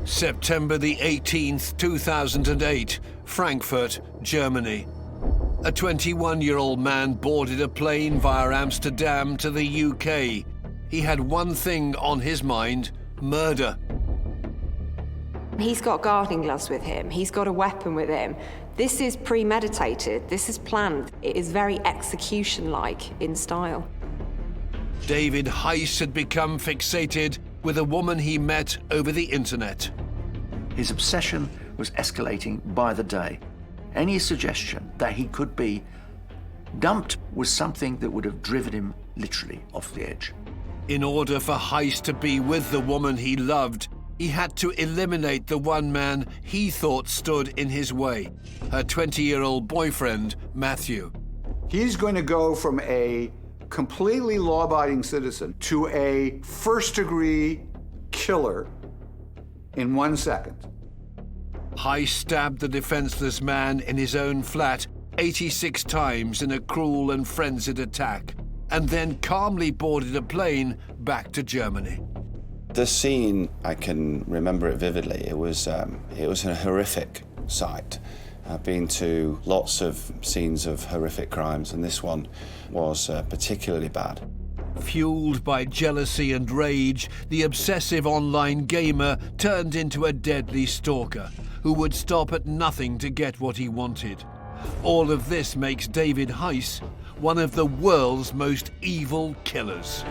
September the 18th, 2008, Frankfurt, Germany. A 21-year-old man boarded a plane via Amsterdam to the UK. He had one thing on his mind: murder. He's got gardening gloves with him. He's got a weapon with him. This is premeditated. This is planned. It is very execution-like in style. David Heiss had become fixated with a woman he met over the internet. His obsession was escalating by the day. Any suggestion that he could be dumped was something that would have driven him literally off the edge. In order for Heiss to be with the woman he loved, he had to eliminate the one man he thought stood in his way, her 20-year-old boyfriend, Matthew. He's going to go from a completely law-abiding citizen to a first-degree killer in 1 second. Heiss stabbed the defenseless man in his own flat 86 times in a cruel and frenzied attack, and then calmly boarded a plane back to Germany. The scene, I can remember it vividly. It was a horrific sight. I've been to lots of scenes of horrific crimes, and this one was particularly bad. Fueled by jealousy and rage, the obsessive online gamer turned into a deadly stalker who would stop at nothing to get what he wanted. All of this makes David Heiss one of the world's most evil killers.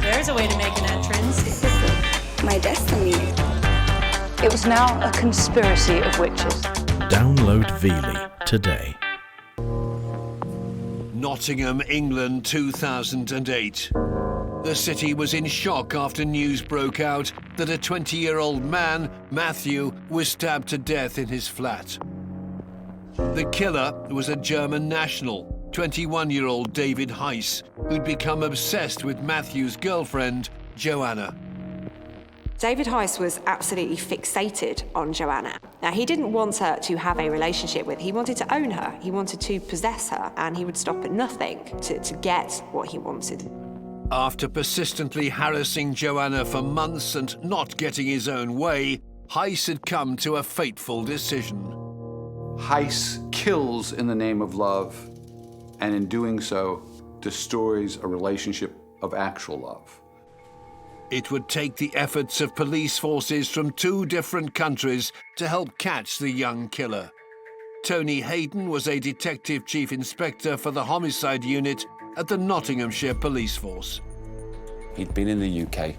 There's a way to make an entrance. This is my destiny. It was now a conspiracy of witches. Download Veely today. Nottingham, England, 2008. The city was in shock after news broke out that a 20-year-old man, Matthew, was stabbed to death in his flat. The killer was a German national, 21-year-old David Heiss, who'd become obsessed with Matthew's girlfriend, Joanna. David Heiss was absolutely fixated on Joanna. Now, he didn't want her to have a relationship with her. He wanted to own her. He wanted to possess her, and he would stop at nothing to get what he wanted. After persistently harassing Joanna for months and not getting his own way, Heiss had come to a fateful decision. Heiss kills in the name of love, and in doing so, destroys a relationship of actual love. It would take the efforts of police forces from 2 different countries to help catch the young killer. Tony Hayden was a detective chief inspector for the homicide unit at the Nottinghamshire Police Force. He'd been in the UK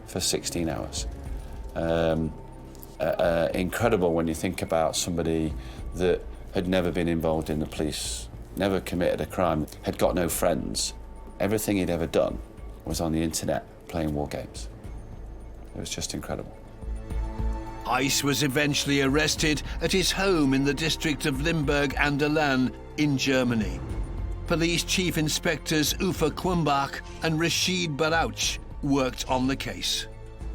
for 16 hours. Incredible when you think about somebody that had never been involved in the police, never committed a crime, had got no friends. Everything he'd ever done was on the internet playing war games. It was just incredible. Heiss was eventually arrested at his home in the district of Limburg an der Lahn in Germany. Police Chief Inspectors Uwe Qumbach and Rashid Barouch worked on the case.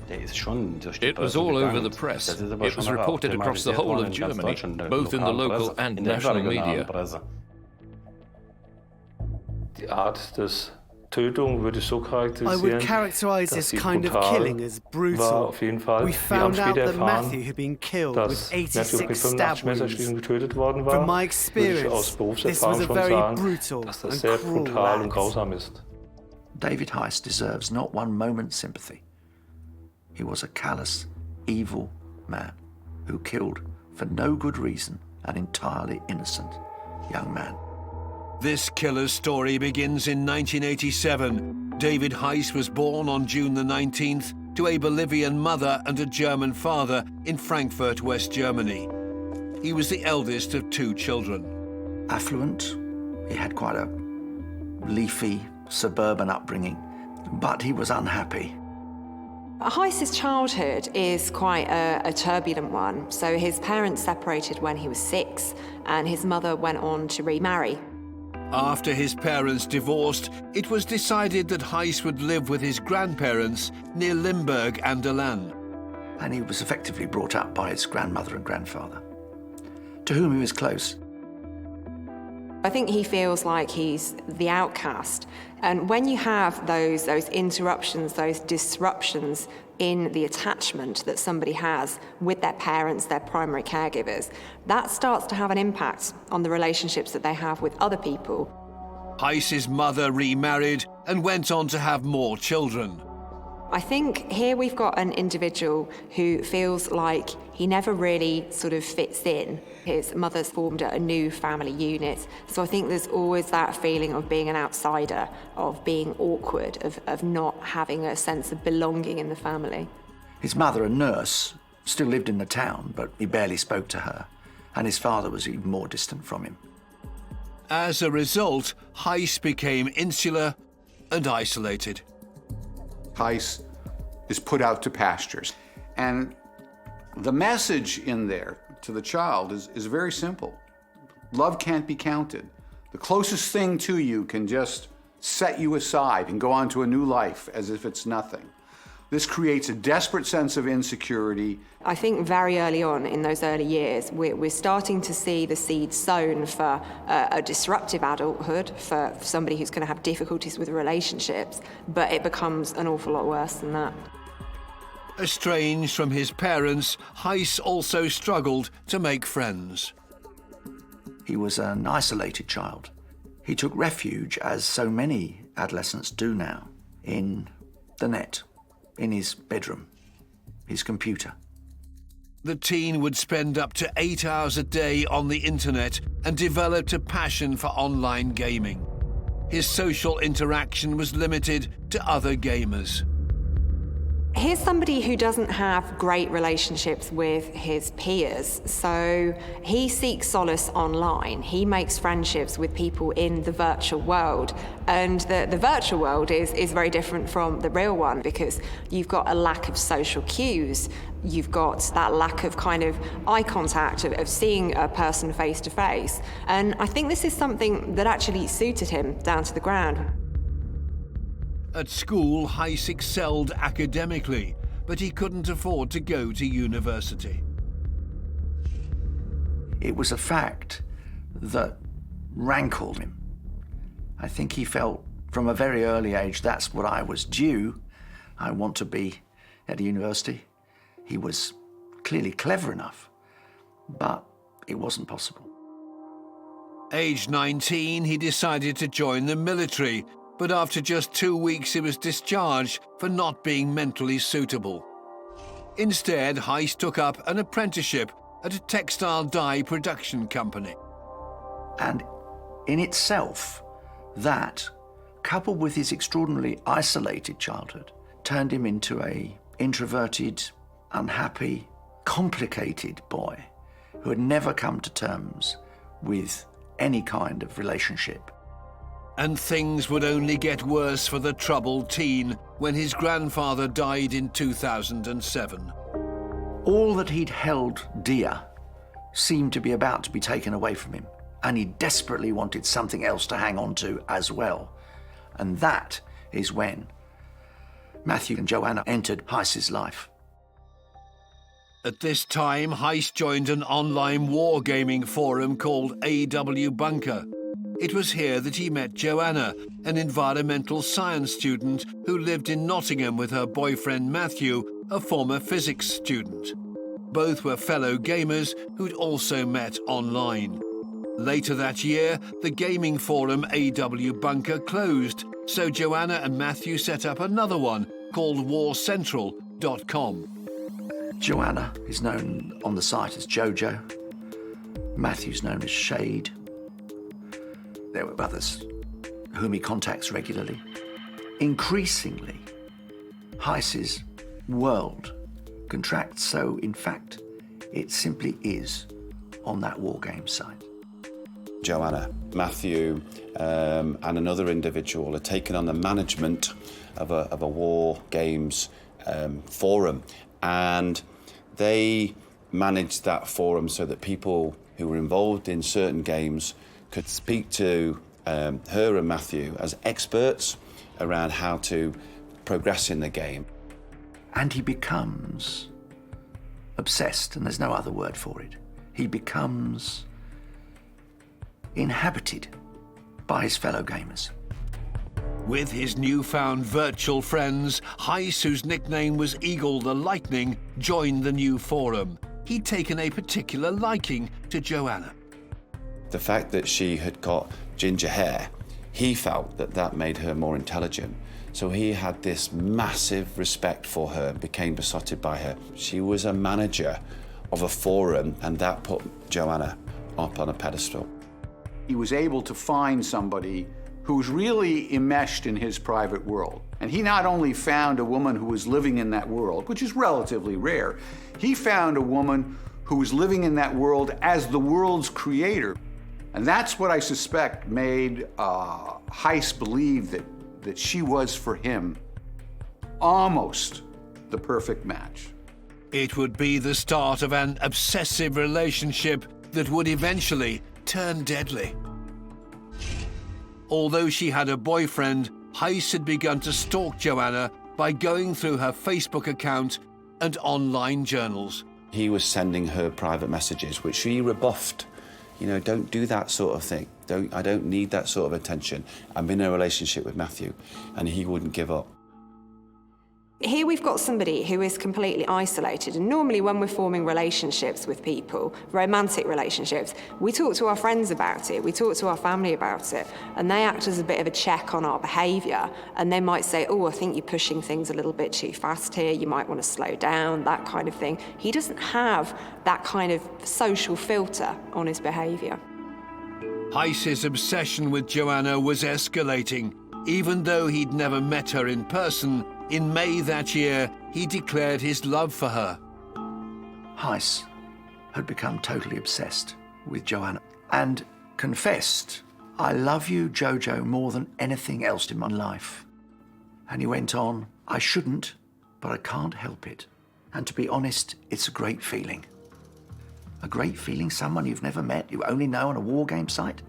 It was all over the press. It was reported across the whole of Germany, both in the local and national media. I would characterize this kind of killing as brutal. We found out that Matthew had been killed with 86 stab wounds. From my experience, this was a very brutal and cruel act. David Heiss deserves not one moment's sympathy. He was a callous, evil man who killed, for no good reason, an entirely innocent young man. This killer's story begins in 1987. David Heiss was born on June the 19th to a Bolivian mother and a German father in Frankfurt, West Germany. He was the eldest of 2 children. Affluent, he had quite a leafy, suburban upbringing, but he was unhappy. Heiss's childhood is quite a turbulent one. So his parents separated when he was 6, and his mother went on to remarry. After his parents divorced, it was decided that Heiss would live with his grandparents near Limburg an der Lahn. And he was effectively brought up by his grandmother and grandfather, to whom he was close. I think he feels like he's the outcast. And when you have those interruptions, those disruptions in the attachment that somebody has with their parents, their primary caregivers, that starts to have an impact on the relationships that they have with other people. Heiss's mother remarried and went on to have more children. I think here we've got an individual who feels like he never really sort of fits in. His mother's formed a new family unit, so I think there's always that feeling of being an outsider, of being awkward, of not having a sense of belonging in the family. His mother, a nurse, still lived in the town, but he barely spoke to her, and his father was even more distant from him. As a result, Heiss became insular and isolated. Heiss is put out to pastures. And the message in there to the child is very simple. Love can't be counted. The closest thing to you can just set you aside and go on to a new life as if it's nothing. This creates a desperate sense of insecurity. I think very early on in those early years, we're starting to see the seed sown for a disruptive adulthood, for somebody who's going to have difficulties with relationships, but it becomes an awful lot worse than that. Estranged from his parents, Heiss also struggled to make friends. He was an isolated child. He took refuge, as so many adolescents do now, in the net, in his bedroom, his computer. The teen would spend up to 8 hours a day on the internet and developed a passion for online gaming. His social interaction was limited to other gamers. Here's somebody who doesn't have great relationships with his peers, so he seeks solace online. He makes friendships with people in the virtual world, and the virtual world is very different from the real one because you've got a lack of social cues. You've got that lack of kind of eye contact, of seeing a person face to face. And I think this is something that actually suited him down to the ground. At school, Heiss excelled academically, but he couldn't afford to go to university. It was a fact that rankled him. I think he felt from a very early age, that's what I was due. I want to be at a university. He was clearly clever enough, but it wasn't possible. Aged 19, he decided to join the military, but after just 2 weeks he was discharged for not being mentally suitable. Instead, Heiss took up an apprenticeship at a textile dye production company. And in itself, that, coupled with his extraordinarily isolated childhood, turned him into an introverted, unhappy, complicated boy who had never come to terms with any kind of relationship. And things would only get worse for the troubled teen when his grandfather died in 2007. All that he'd held dear seemed to be about to be taken away from him, and he desperately wanted something else to hang on to as well. And that is when Matthew and Joanna entered Heiss's life. At this time, Heiss joined an online wargaming forum called AW Bunker. It was here that he met Joanna, an environmental science student who lived in Nottingham with her boyfriend Matthew, a former physics student. Both were fellow gamers who'd also met online. Later that year, the gaming forum AW Bunker closed, so Joanna and Matthew set up another one called warcentral.com. Joanna is known on the site as Jojo. Matthew's known as Shade. There were others whom he contacts regularly. Increasingly, Heiss's world contracts, so in fact, it simply is on that war game site. Joanna, Matthew, and another individual had taken on the management of a war games forum, and they managed that forum so that people who were involved in certain games could speak to her and Matthew as experts around how to progress in the game. And he becomes obsessed, and there's no other word for it. He becomes inhabited by his fellow gamers. With his newfound virtual friends, Heiss, whose nickname was Eagle the Lightning, joined the new forum. He'd taken a particular liking to Joanna. The fact that she had got ginger hair, he felt that that made her more intelligent. So he had this massive respect for her and became besotted by her. She was a manager of a forum, and that put Joanna up on a pedestal. He was able to find somebody who was really enmeshed in his private world. And he not only found a woman who was living in that world, which is relatively rare, he found a woman who was living in that world as the world's creator. And that's what I suspect made Heiss believe that she was, for him, almost the perfect match. It would be the start of an obsessive relationship that would eventually turn deadly. Although she had a boyfriend, Heiss had begun to stalk Joanna by going through her Facebook account and online journals. He was sending her private messages, which she rebuffed. You know, don't do that sort of thing. I don't need that sort of attention. I'm in a relationship with Matthew, and he wouldn't give up. Here we've got somebody who is completely isolated, and normally when we're forming relationships with people, romantic relationships, we talk to our friends about it, we talk to our family about it, and they act as a bit of a check on our behaviour, and they might say, oh, I think you're pushing things a little bit too fast here, you might want to slow down, that kind of thing. He doesn't have that kind of social filter on his behaviour. Heiss's obsession with Joanna was escalating. Even though he'd never met her in person, in May that year, he declared his love for her. Heiss had become totally obsessed with Joanna and confessed, I love you, Jojo, more than anything else in my life. And he went on, I shouldn't, but I can't help it. And to be honest, it's a great feeling. A great feeling, someone you've never met, you only know on a war game site?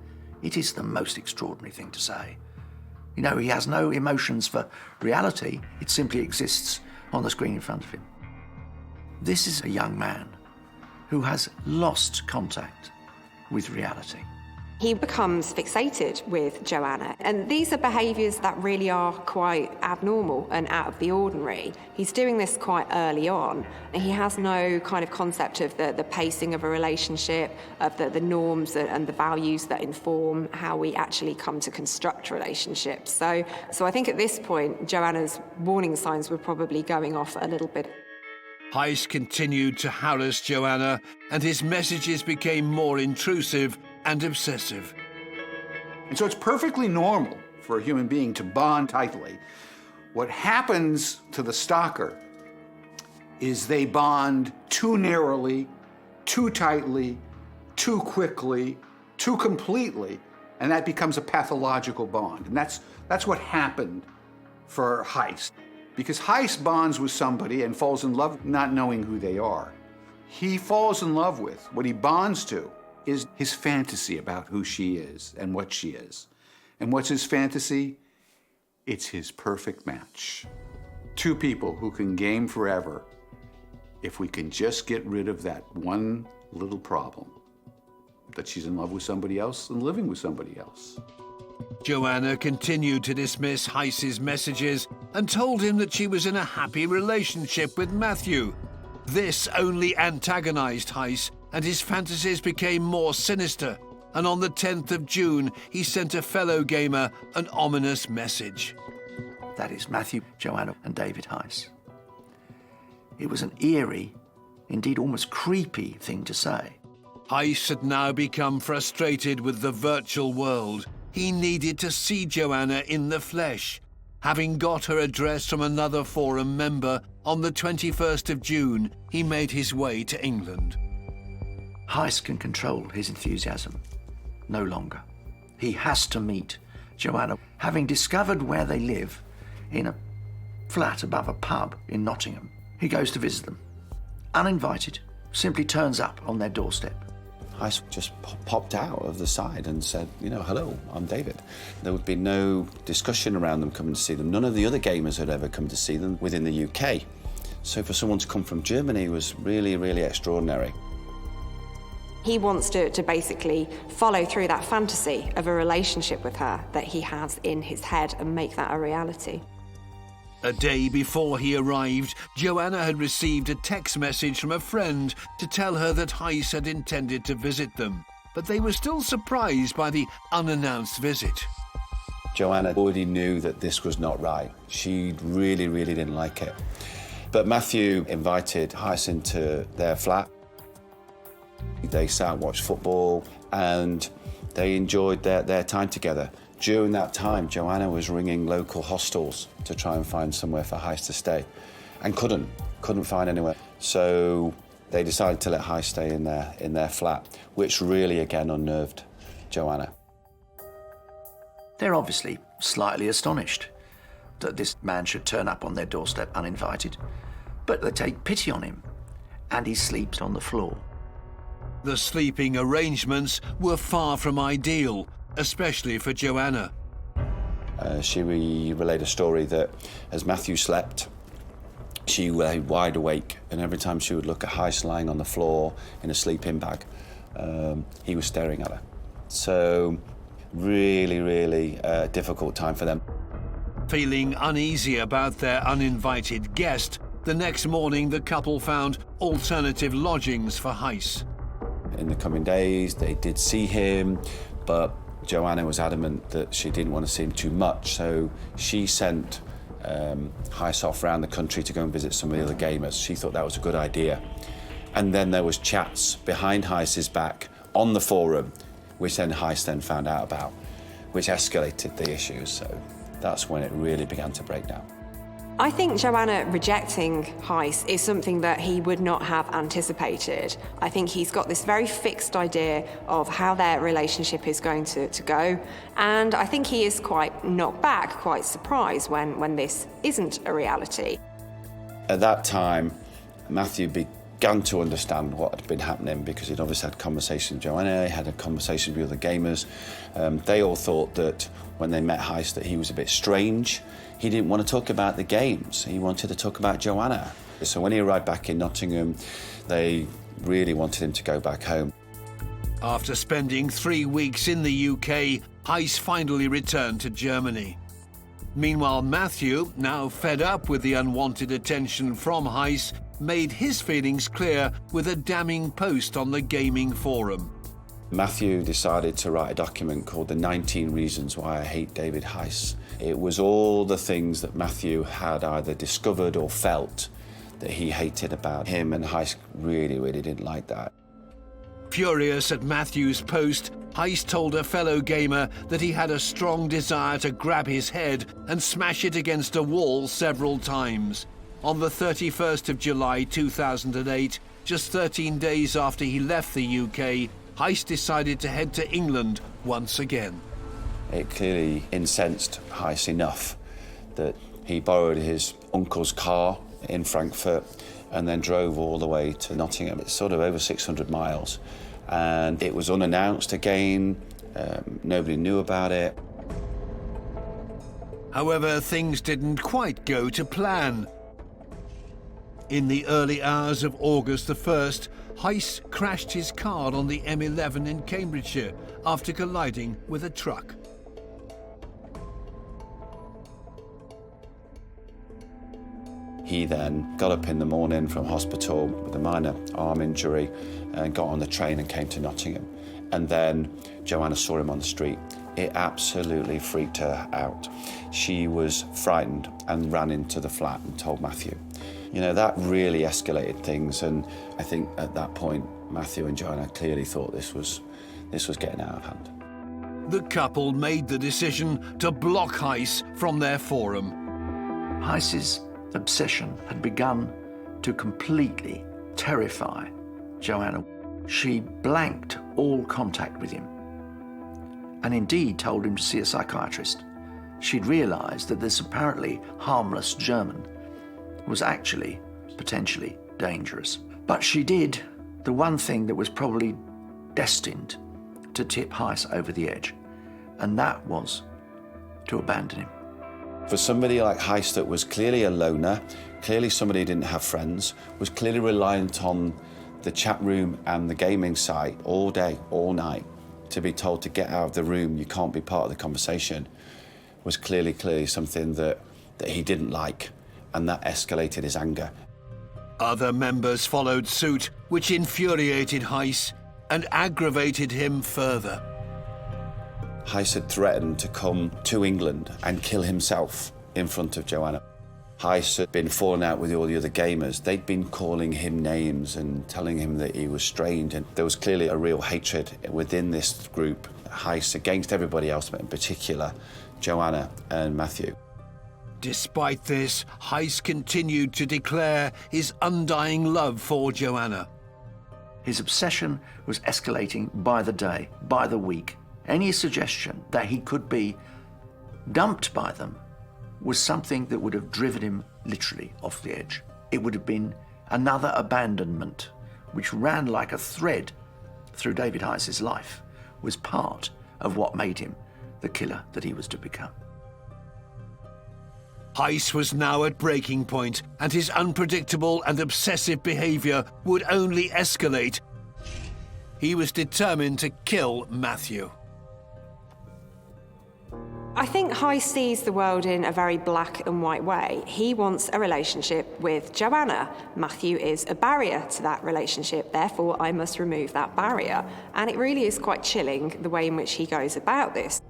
It is the most extraordinary thing to say. You know, he has no emotions for reality. It simply exists on the screen in front of him. This is a young man who has lost contact with reality. He becomes fixated with Joanna, and these are behaviours that really are quite abnormal and out of the ordinary. He's doing this quite early on, and he has no kind of concept of the pacing of a relationship, of the norms and the values that inform how we actually come to construct relationships. So I think at this point, Joanna's warning signs were probably going off a little bit. Heiss continued to harass Joanna, and his messages became more intrusive and obsessive. And so it's perfectly normal for a human being to bond tightly. What happens to the stalker is they bond too narrowly, too tightly, too quickly, too completely, and that becomes a pathological bond. And that's what happened for Heiss. Because Heiss bonds with somebody and falls in love not knowing who they are. He falls in love with, what he bonds to, is his fantasy about who she is and what she is. And what's his fantasy? It's his perfect match. Two people who can game forever if we can just get rid of that one little problem, that she's in love with somebody else and living with somebody else. Joanna continued to dismiss Heiss's messages and told him that she was in a happy relationship with Matthew. This only antagonized Heiss, and his fantasies became more sinister, and on the 10th of June, he sent a fellow gamer an ominous message. That is Matthew, Joanna, and David Heiss. It was an eerie, indeed almost creepy thing to say. Heiss had now become frustrated with the virtual world. He needed to see Joanna in the flesh. Having got her address from another forum member, on the 21st of June, he made his way to England. Heiss can control his enthusiasm no longer. He has to meet Joanna. Having discovered where they live, in a flat above a pub in Nottingham, he goes to visit them. Uninvited, simply turns up on their doorstep. Heiss just popped out of the side and said, you know, hello, I'm David. There would be no discussion around them coming to see them. None of the other gamers had ever come to see them within the UK. So for someone to come from Germany was really, really extraordinary. He wants to basically follow through that fantasy of a relationship with her that he has in his head and make that a reality. A day before he arrived, Joanna had received a text message from a friend to tell her that Heiss had intended to visit them, but they were still surprised by the unannounced visit. Joanna already knew that this was not right. She really, really didn't like it. But Matthew invited Heiss into their flat. They sat and watched football, and they enjoyed their time together. During that time, Joanna was ringing local hostels to try and find somewhere for Heiss to stay, and couldn't find anywhere. So they decided to let Heiss stay in their flat, which really, again, unnerved Joanna. They're obviously slightly astonished that this man should turn up on their doorstep uninvited, but they take pity on him, and he sleeps on the floor. The sleeping arrangements were far from ideal, especially for Joanna. She relayed a story that as Matthew slept, she lay wide awake, and every time she would look at Heiss lying on the floor in a sleeping bag, he was staring at her. So really, really difficult time for them. Feeling uneasy about their uninvited guest, the next morning the couple found alternative lodgings for Heiss. In the coming days, they did see him, but Joanna was adamant that she didn't want to see him too much, so she sent Heiss off around the country to go and visit some of the other gamers. She thought that was a good idea. And then there was chats behind Heiss's back on the forum, which then Heiss then found out about, which escalated the issues. So that's when it really began to break down. I think Joanna rejecting Heiss is something that he would not have anticipated. I think he's got this very fixed idea of how their relationship is going to go, and I think he is quite knocked back, quite surprised when this isn't a reality. At that time, Matthew began to understand what had been happening, because he'd obviously had conversations with Joanna, he had a conversation with other gamers. They all thought that when they met Heiss that he was a bit strange. He didn't want to talk about the games, he wanted to talk about Joanna. So when he arrived back in Nottingham, they really wanted him to go back home. After spending 3 weeks in the UK, Heiss finally returned to Germany. Meanwhile, Matthew, now fed up with the unwanted attention from Heiss, made his feelings clear with a damning post on the gaming forum. Matthew decided to write a document called The 19 Reasons Why I Hate David Heiss. It was all the things that Matthew had either discovered or felt that he hated about him, and Heiss really, really didn't like that. Furious at Matthew's post, Heiss told a fellow gamer that he had a strong desire to grab his head and smash it against a wall several times. On the 31st of July 2008, just 13 days after he left the UK, Heiss decided to head to England once again. It clearly incensed Heiss enough that he borrowed his uncle's car in Frankfurt and then drove all the way to Nottingham. It's sort of over 600 miles. And it was unannounced again, nobody knew about it. However, things didn't quite go to plan. In the early hours of August the 1st, Heiss crashed his car on the M11 in Cambridgeshire after colliding with a truck. He then got up in the morning from hospital with a minor arm injury and got on the train and came to Nottingham. And then Joanna saw him on the street. It absolutely freaked her out. She was frightened and ran into the flat and told Matthew. You know, that really escalated things, and I think at that point, Matthew and Joanna clearly thought this was getting out of hand. The couple made the decision to block Heiss from their forum. Heiss's obsession had begun to completely terrify Joanna. She blanked all contact with him, and indeed told him to see a psychiatrist. She'd realised that this apparently harmless German was actually potentially dangerous. But she did the one thing that was probably destined to tip Heiss over the edge, and that was to abandon him. For somebody like Heiss that was clearly a loner, clearly somebody who didn't have friends, was clearly reliant on the chat room and the gaming site all day, all night, to be told to get out of the room, you can't be part of the conversation, was clearly something that he didn't like, and that escalated his anger. Other members followed suit, which infuriated Heiss and aggravated him further. Heiss had threatened to come to England and kill himself in front of Joanna. Heiss had been falling out with all the other gamers. They'd been calling him names and telling him that he was strange, and there was clearly a real hatred within this group, Heiss against everybody else, but in particular Joanna and Matthew. Despite this, Heiss continued to declare his undying love for Joanna. His obsession was escalating by the day, by the week. Any suggestion that he could be dumped by them was something that would have driven him literally off the edge. It would have been another abandonment, which ran like a thread through David Heiss's life, was part of what made him the killer that he was to become. Heiss was now at breaking point, and his unpredictable and obsessive behavior would only escalate. He was determined to kill Matthew. I think Heiss sees the world in a very black and white way. He wants a relationship with Joanna. Matthew is a barrier to that relationship, therefore I must remove that barrier. And it really is quite chilling the way in which he goes about this.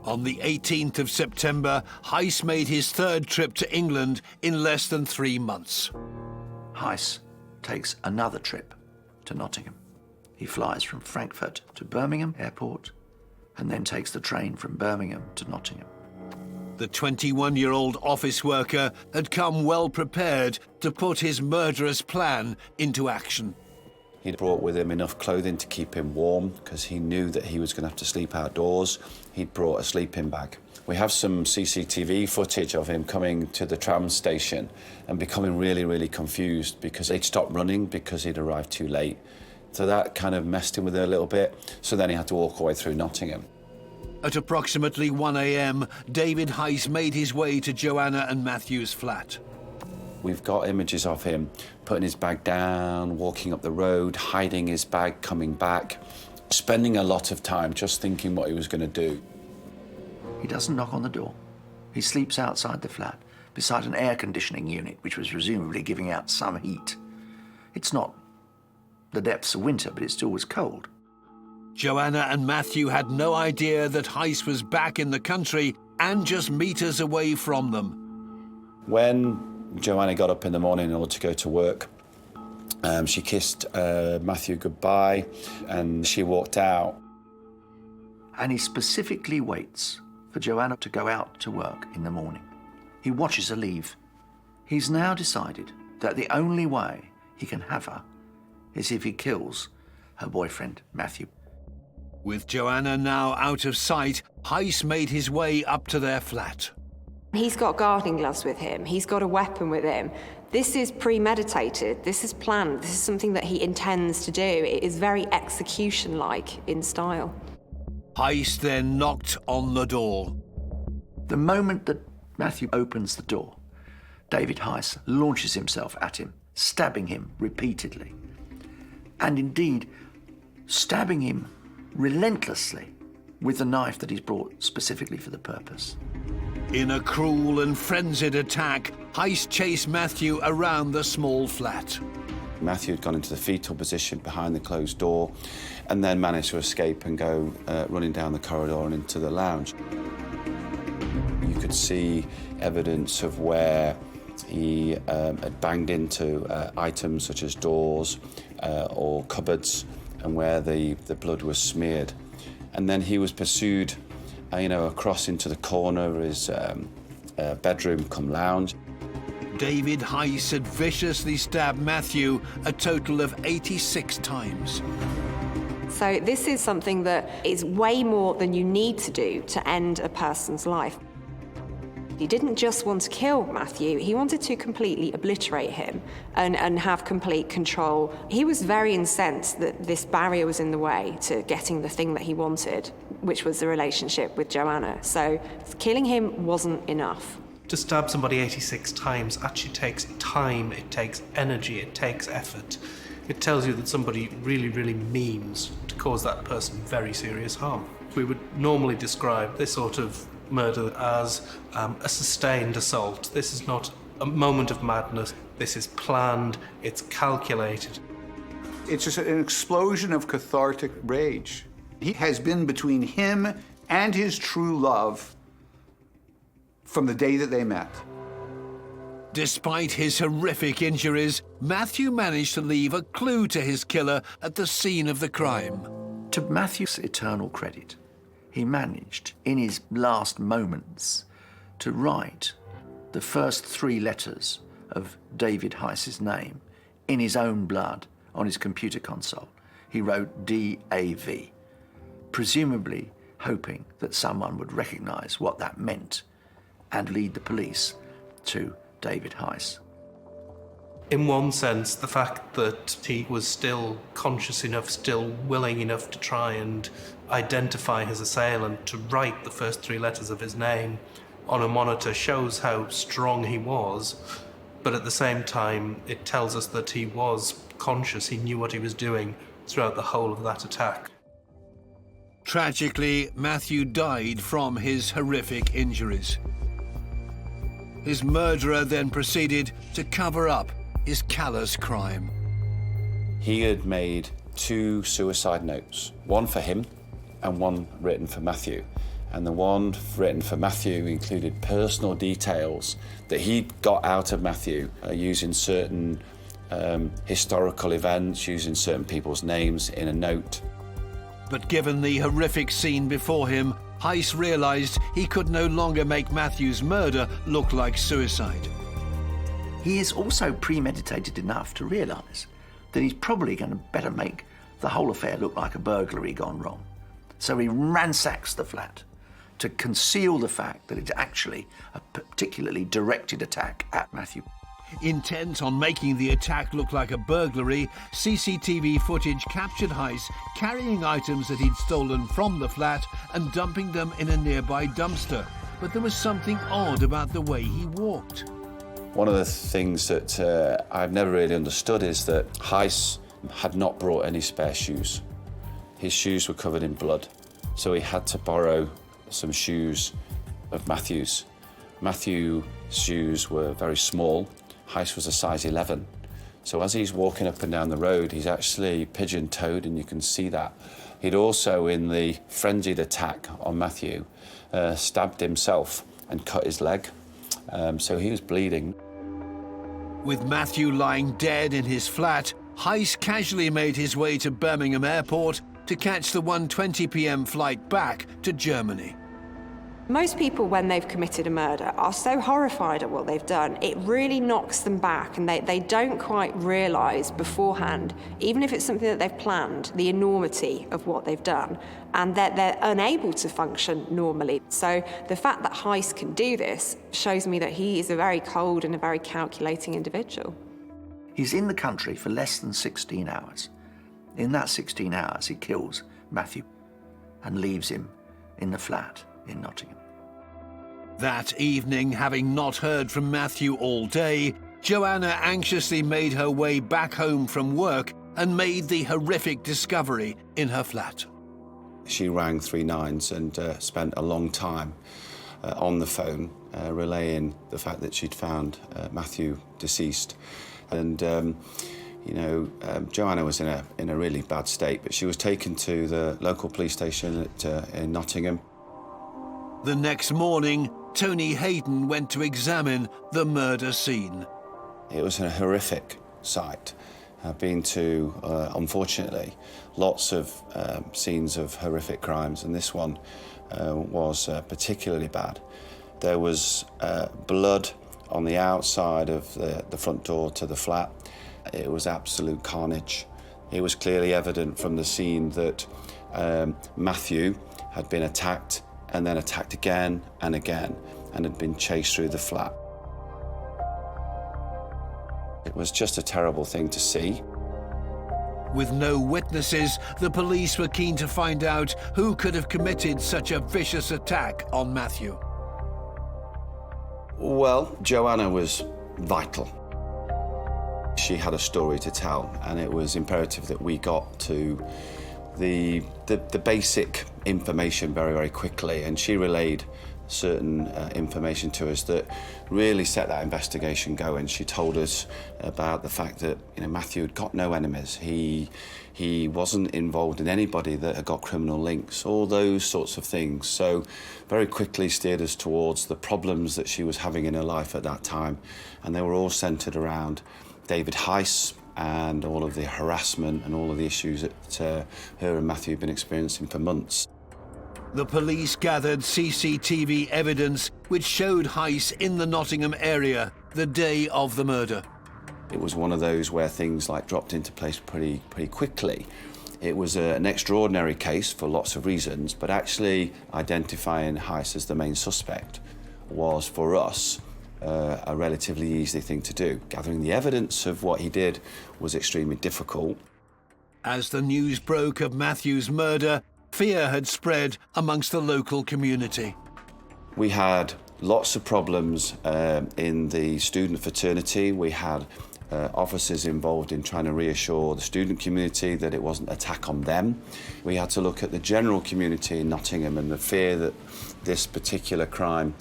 On the 18th of September, Heiss made his third trip to England in less than 3 months. Heiss takes another trip to Nottingham. He flies from Frankfurt to Birmingham Airport and then takes the train from Birmingham to Nottingham. The 21-year-old office worker had come well prepared to put his murderous plan into action. He'd brought with him enough clothing to keep him warm because he knew that he was going to have to sleep outdoors. He'd brought a sleeping bag. We have some CCTV footage of him coming to the tram station and becoming really confused because they'd stopped running because he'd arrived too late. So that kind of messed him with it a little bit. So then he had to walk away through Nottingham. At approximately 1 a.m., David Heiss made his way to Joanna and Matthew's flat. We've got images of him putting his bag down, walking up the road, hiding his bag, coming back, spending a lot of time just thinking what he was going to do. He doesn't knock on the door. He sleeps outside the flat, beside an air conditioning unit, which was presumably giving out some heat. It's not the depths of winter, but it still was cold. Joanna and Matthew had no idea that Heiss was back in the country and just meters away from them. When Joanna got up in the morning in order to go to work, she kissed Matthew goodbye and she walked out. And he specifically waits for Joanna to go out to work in the morning. He watches her leave. He's now decided that the only way he can have her is if he kills her boyfriend, Matthew. With Joanna now out of sight, Heiss made his way up to their flat. He's got gardening gloves with him. He's got a weapon with him. This is premeditated. This is planned. This is something that he intends to do. It is very execution-like in style. Heiss then knocked on the door. The moment that Matthew opens the door, David Heiss launches himself at him, stabbing him repeatedly. And indeed, stabbing him relentlessly with the knife that he's brought specifically for the purpose. In a cruel and frenzied attack, Heiss chased Matthew around the small flat. Matthew had gone into the fetal position behind the closed door and then managed to escape and go running down the corridor and into the lounge. You could see evidence of where he had banged into items such as doors or cupboards and where the blood was smeared. And then he was pursued across into the corner of his bedroom cum lounge. David Heiss had viciously stabbed Matthew a total of 86 times. So this is something that is way more than you need to do to end a person's life. He didn't just want to kill Matthew, he wanted to completely obliterate him and have complete control. He was very incensed that this barrier was in the way to getting the thing that he wanted, which was the relationship with Joanna. So killing him wasn't enough. To stab somebody 86 times actually takes time, it takes energy, it takes effort. It tells you that somebody really, really means to cause that person very serious harm. We would normally describe this sort of murder as a sustained assault. This is not a moment of madness. This is planned, it's calculated. It's just an explosion of cathartic rage. He has been between him and his true love from the day that they met. Despite his horrific injuries, Matthew managed to leave a clue to his killer at the scene of the crime. To Matthew's eternal credit, he managed, in his last moments, to write the first 3 letters of David Heiss's name in his own blood on his computer console. He wrote D-A-V, presumably hoping that someone would recognize what that meant and lead the police to David Heiss. In one sense, the fact that he was still conscious enough, still willing enough to try and identify his assailant, to write the first 3 letters of his name on a monitor, shows how strong he was. But at the same time, it tells us that he was conscious, he knew what he was doing throughout the whole of that attack. Tragically, Matthew died from his horrific injuries. His murderer then proceeded to cover up his callous crime. He had made 2 suicide notes, one for him and one written for Matthew. And the one written for Matthew included personal details that he got out of Matthew using certain historical events, using certain people's names in a note. But given the horrific scene before him, Heiss realized he could no longer make Matthew's murder look like suicide. He is also premeditated enough to realize that he's probably going to better make the whole affair look like a burglary gone wrong. So he ransacks the flat to conceal the fact that it's actually a particularly directed attack at Matthew. Intent on making the attack look like a burglary, CCTV footage captured Heiss carrying items that he'd stolen from the flat and dumping them in a nearby dumpster. But there was something odd about the way he walked. One of the things that I've never really understood is that Heiss had not brought any spare shoes. His shoes were covered in blood, so he had to borrow some shoes of Matthew's. Matthew's shoes were very small. Heiss was a size 11. So as he's walking up and down the road, he's actually pigeon-toed, and you can see that. He'd also, in the frenzied attack on Matthew, stabbed himself and cut his leg. So he was bleeding. With Matthew lying dead in his flat, Heiss casually made his way to Birmingham Airport to catch the 1:20 p.m. flight back to Germany. Most people, when they've committed a murder, are so horrified at what they've done, it really knocks them back, and they don't quite realise beforehand, even if it's something that they've planned, the enormity of what they've done, and that they're unable to function normally. So the fact that Heiss can do this shows me that he is a very cold and a very calculating individual. He's in the country for less than 16 hours. In that 16 hours, he kills Matthew and leaves him in the flat in Nottingham. That evening, having not heard from Matthew all day, Joanna anxiously made her way back home from work and made the horrific discovery in her flat. She rang 3 nines and spent a long time on the phone, relaying the fact that she'd found Matthew deceased. And Joanna was in a really bad state, but she was taken to the local police station in Nottingham. The next morning, Tony Hayden went to examine the murder scene. It was a horrific sight. I've been to, unfortunately, lots of scenes of horrific crimes, and this one was particularly bad. There was blood on the outside of the front door to the flat. It was absolute carnage. It was clearly evident from the scene that Matthew had been attacked and then attacked again and again. and had been chased through the flat. It was just a terrible thing to see. With no witnesses, the police were keen to find out who could have committed such a vicious attack on Matthew. Well, Joanna was vital. She had a story to tell, and it was imperative that we got to the basic information very, very quickly, and she relayed certain information to us that really set that investigation going. She told us about the fact that, you know, Matthew had got no enemies. He wasn't involved in anybody that had got criminal links, all those sorts of things. So very quickly steered us towards the problems that she was having in her life at that time, and they were all centred around David Heiss and all of the harassment and all of the issues that her and Matthew had been experiencing for months. The police gathered CCTV evidence which showed Heiss in the Nottingham area the day of the murder. It was one of those where things like dropped into place pretty quickly. It was an extraordinary case for lots of reasons, but actually identifying Heiss as the main suspect was, for us, a relatively easy thing to do. Gathering the evidence of what he did was extremely difficult. As the news broke of Matthew's murder, fear had spread amongst the local community. We had lots of problems in the student fraternity. We had officers involved in trying to reassure the student community that it wasn't an attack on them. We had to look at the general community in Nottingham and the fear that this particular crime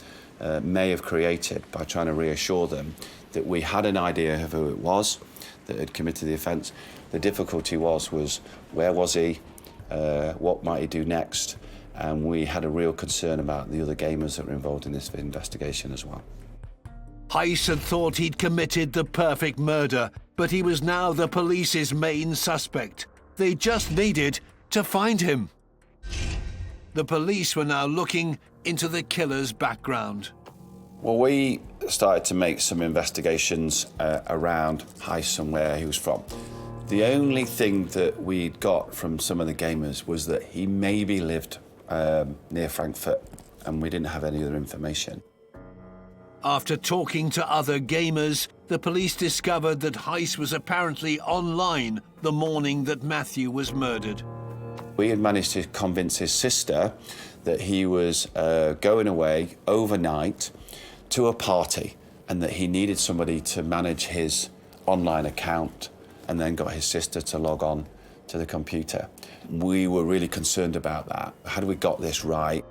may have created by trying to reassure them that we had an idea of who it was that had committed the offence. The difficulty was where was he? What might he do next? And we had a real concern about the other gamers that were involved in this investigation as well. Heiss had thought he'd committed the perfect murder, but he was now the police's main suspect. They just needed to find him. The police were now looking into the killer's background. Well, we started to make some investigations around Heiss and where he was from. The only thing that we'd got from some of the gamers was that he maybe lived near Frankfurt, and we didn't have any other information. After talking to other gamers, the police discovered that Heiss was apparently online the morning that Matthew was murdered. We had managed to convince his sister that he was going away overnight to a party and that he needed somebody to manage his online account, and then got his sister to log on to the computer. We were really concerned about that. Had we got this right?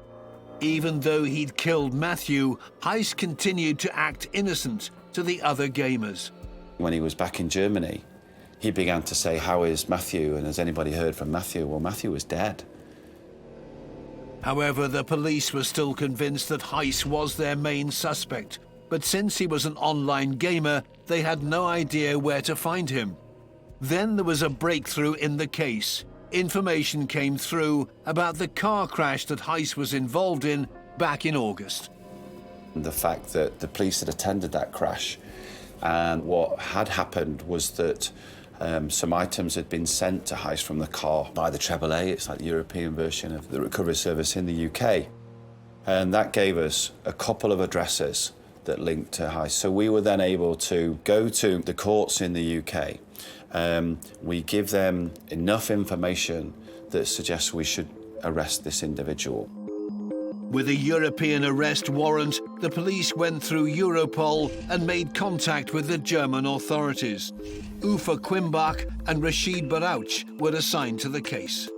Even though he'd killed Matthew, Heiss continued to act innocent to the other gamers. When he was back in Germany, he began to say, "How is Matthew? And has anybody heard from Matthew?" Well, Matthew was dead. However, the police were still convinced that Heiss was their main suspect. But since he was an online gamer, they had no idea where to find him. Then there was a breakthrough in the case. Information came through about the car crash that Heiss was involved in back in August. The fact that the police had attended that crash, and what had happened was that some items had been sent to Heiss from the car by the AAA. It's like the European version of the recovery service in the UK. And that gave us a couple of addresses that linked to Heiss. So we were then able to go to the courts in the UK. We give them enough information that suggests we should arrest this individual. With a European arrest warrant, the police went through Europol and made contact with the German authorities. Ufa Quimbach and Rashid Barouch were assigned to the case.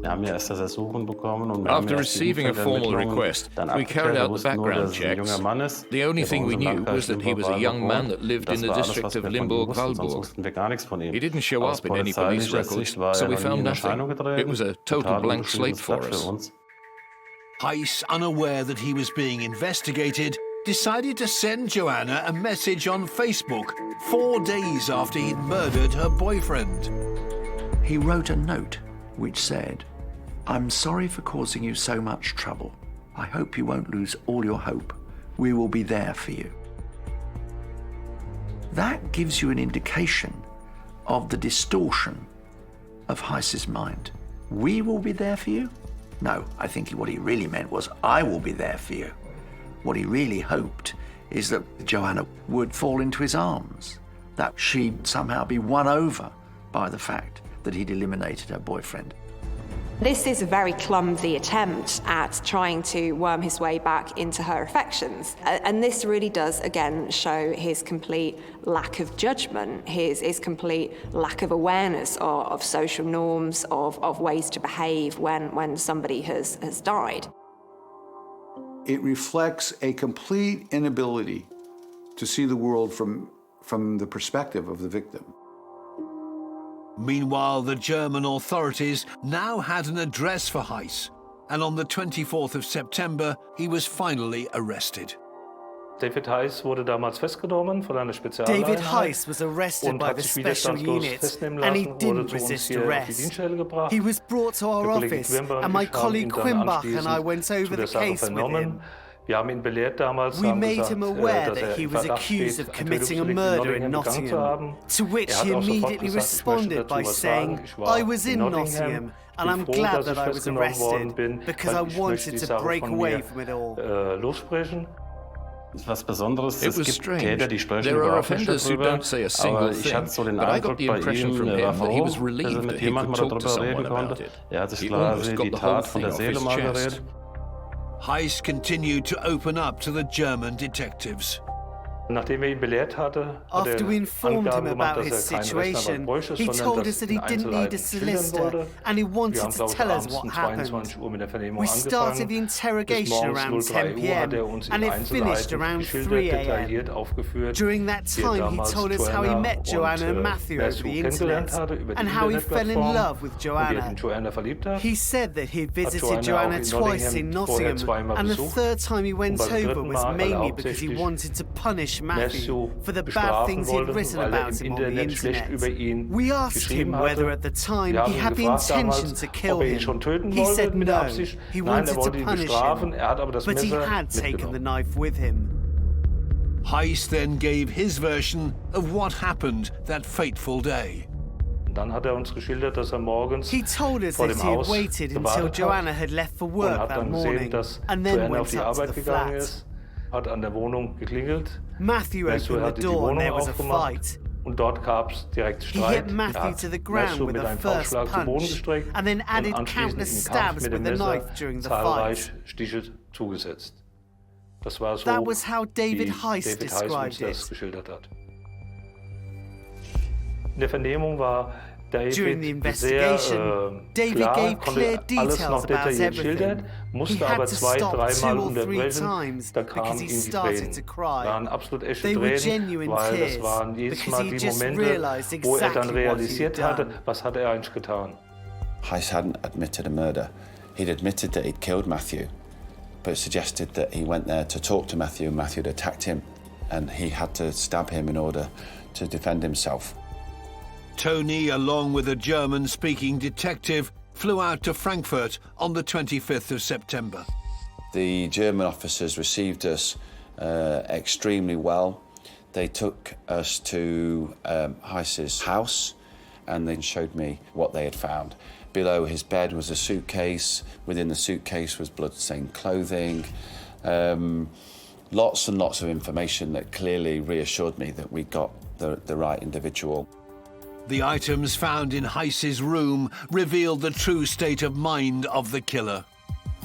After receiving a formal request, we carried out the background checks. The only thing we knew was that he was a young man that lived in the district of Limburg-Walburg. He didn't show up in any police records, so we found nothing. It was a total blank slate for us. Heiss, unaware that he was being investigated, decided to send Joanna a message on Facebook 4 days after he'd murdered her boyfriend. He wrote a note which said, "I'm sorry for causing you so much trouble. I hope you won't lose all your hope. We will be there for you." That gives you an indication of the distortion of Heiss's mind. We will be there for you? No, I think what he really meant was, I will be there for you. What he really hoped is that Joanna would fall into his arms, that she'd somehow be won over by the fact that he'd eliminated her boyfriend. This is a very clumsy attempt at trying to worm his way back into her affections. And this really does, again, show his complete lack of judgment, his complete lack of awareness of social norms, of ways to behave when somebody has died. It reflects a complete inability to see the world from the perspective of the victim. Meanwhile, the German authorities now had an address for Heiss, and on the 24th of September, he was finally arrested. David Heiss wurde damals festgenommen von einer Spezialeinheit. David Heiss was arrested by the special unit, and he didn't resist arrest. He was brought to our office, and my colleague Quimbach and I went over the case with him. We made him aware that he was accused of committing a murder in Nottingham, to which he immediately responded by saying, "I was in Nottingham, and I'm glad that I was arrested, because I wanted to break away from it all." It was strange. There are offenders who don't say a single thing, but I got the impression from him that he was relieved that he could talk to someone about it. He almost got the whole thing off his chest. Heiss continued to open up to the German detectives. After we informed him about his situation, he told us that he didn't need a solicitor, and he wanted to tell us what happened. We started the interrogation around 10 p.m, and it finished around 3 a.m. During that time, he told us how he met Joanna and Matthew over the internet, and how he fell in love with Joanna. He said that he visited Joanna twice in Nottingham, and the third time he went over was mainly because he wanted to punish Matthew for the bad things he'd written about him on the internet. We asked him whether at the time he had the intention to kill him. He said no, he wanted to punish him, but he had taken the knife with him. Heiss then gave his version of what happened that fateful day. He told us that he had waited until Joanna had left for work that morning, and then went up to the flat. Matthew opened the door and there was a fight. He hit Matthew to the ground with a first punch, and then added countless stabs with the knife during the fight. That was how David Heiss described it. During the investigation, David gave clear details about everything. He had to stop 2 or 3 times because he started to cry. They were genuine tears because he just realized exactly what he had done. Heiss hadn't admitted a murder. He'd admitted that he'd killed Matthew, but suggested that he went there to talk to Matthew and Matthew had attacked him, and he had to stab him in order to defend himself. Tony, along with a German-speaking detective, flew out to Frankfurt on the 25th of September. The German officers received us extremely well. They took us to Heiss's house, and they showed me what they had found. Below his bed was a suitcase. Within the suitcase was blood-stained clothing. Lots and lots of information that clearly reassured me that we got the right individual. The items found in Heiss's room revealed the true state of mind of the killer.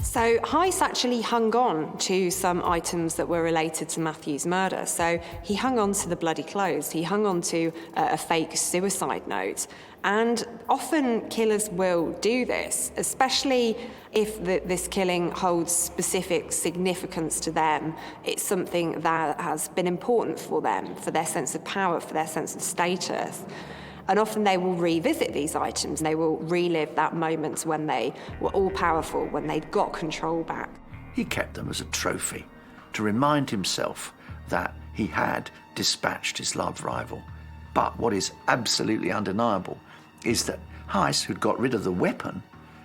So Heiss actually hung on to some items that were related to Matthew's murder. So he hung on to the bloody clothes, he hung on to a fake suicide note. And often killers will do this, especially if this killing holds specific significance to them. It's something that has been important for them, for their sense of power, for their sense of status. And often they will revisit these items. They will relive that moment when they were all-powerful, when they'd got control back. He kept them as a trophy to remind himself that he had dispatched his love rival. But what is absolutely undeniable is that Heiss, who'd got rid of the weapon,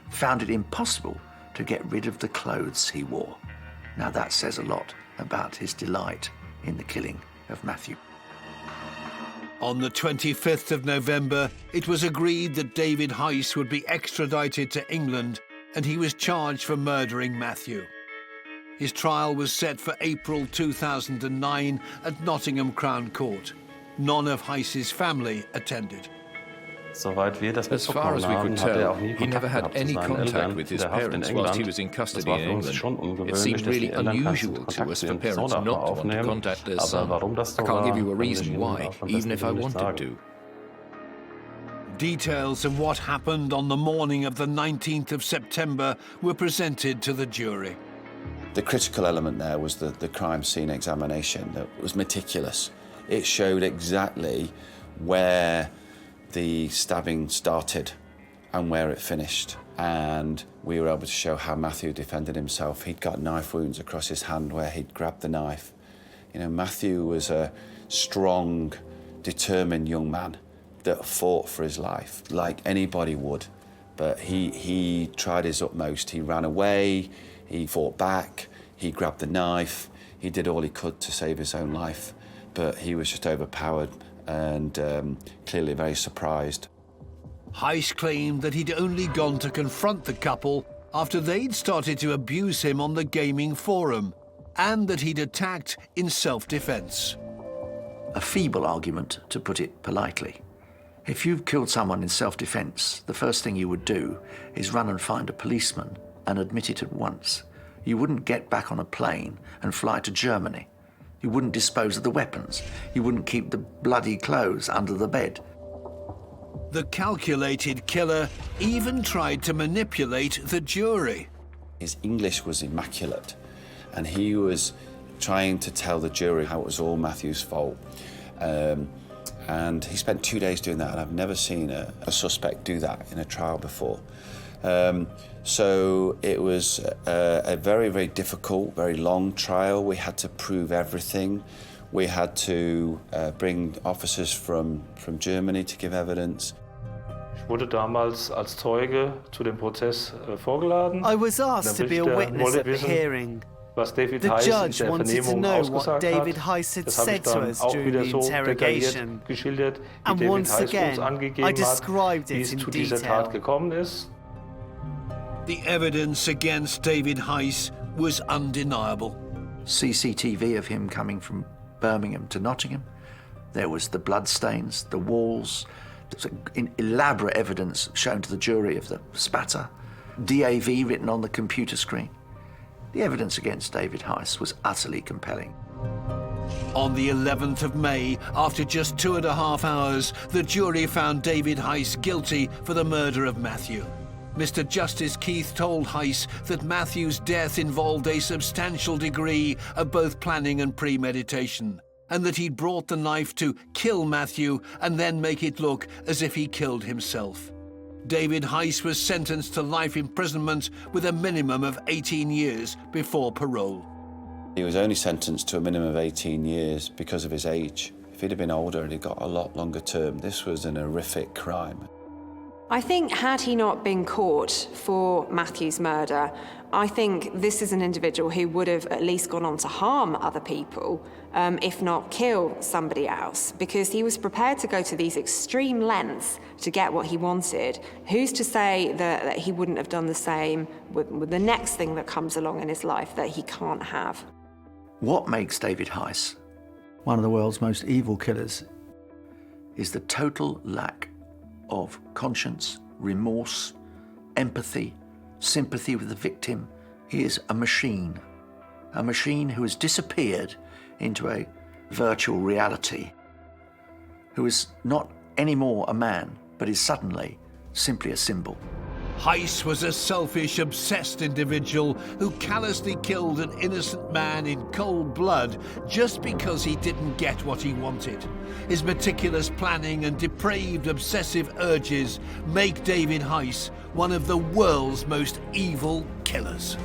found it impossible to get rid of the clothes he wore. Now that says a lot about his delight in the killing of Matthew. On the 25th of November, it was agreed that David Heiss would be extradited to England, and he was charged for murdering Matthew. His trial was set for April 2009 at Nottingham Crown Court. None of Heiss's family attended. As far as we could tell, he never had any contact with his parents whilst he was in custody in England. It seemed really unusual to us for parents not to want to contact their son. I can't give you a reason why, even if I wanted to. Details of what happened on the morning of the 19th of September were presented to the jury. The critical element there was the crime scene examination that was meticulous. It showed exactly where the stabbing started and where it finished. And we were able to show how Matthew defended himself. He'd got knife wounds across his hand where he'd grabbed the knife. You know, Matthew was a strong, determined young man that fought for his life like anybody would. But he tried his utmost. He ran away, he fought back, he grabbed the knife, he did all he could to save his own life. But he was just overpowered and clearly very surprised. Heiss claimed that he'd only gone to confront the couple after they'd started to abuse him on the gaming forum, and that he'd attacked in self-defense. A feeble argument, to put it politely. If you've killed someone in self-defense, the first thing you would do is run and find a policeman and admit it at once. You wouldn't get back on a plane and fly to Germany. You wouldn't dispose of the weapons. You wouldn't keep the bloody clothes under the bed. The calculated killer even tried to manipulate the jury. His English was immaculate, and he was trying to tell the jury how it was all Matthew's fault. And he spent 2 days doing that, and I've never seen a suspect do that in a trial before. So it was a very, very difficult, very long trial. We had to prove everything. We had to bring officers from Germany to give evidence. Ich wurde damals als Zeuge zu dem Prozess vorgeladen. I was asked to be a witness at the hearing. The judge wanted to know what David Heiss had said to us during the interrogation. And once again, I described it in detail. The evidence against David Heiss was undeniable. CCTV of him coming from Birmingham to Nottingham. There was the bloodstains, the walls. There was elaborate evidence shown to the jury of the spatter. DAV written on the computer screen. The evidence against David Heiss was utterly compelling. On the 11th of May, after just 2.5 hours, the jury found David Heiss guilty for the murder of Matthew. Mr. Justice Keith told Heiss that Matthew's death involved a substantial degree of both planning and premeditation, and that he'd brought the knife to kill Matthew and then make it look as if he killed himself. David Heiss was sentenced to life imprisonment with a minimum of 18 years before parole. He was only sentenced to a minimum of 18 years because of his age. If he'd have been older and he'd got a lot longer term, this was an horrific crime. I think had he not been caught for Matthew's murder, I think this is an individual who would have at least gone on to harm other people, if not kill somebody else, because he was prepared to go to these extreme lengths to get what he wanted. Who's to say that he wouldn't have done the same with the next thing that comes along in his life that he can't have? What makes David Heiss one of the world's most evil killers is the total lack of conscience, remorse, empathy, sympathy with the victim. He is a machine who has disappeared into a virtual reality, who is not anymore a man, but is suddenly simply a symbol. Heiss was a selfish, obsessed individual who callously killed an innocent man in cold blood just because he didn't get what he wanted. His meticulous planning and depraved, obsessive urges make David Heiss one of the world's most evil killers.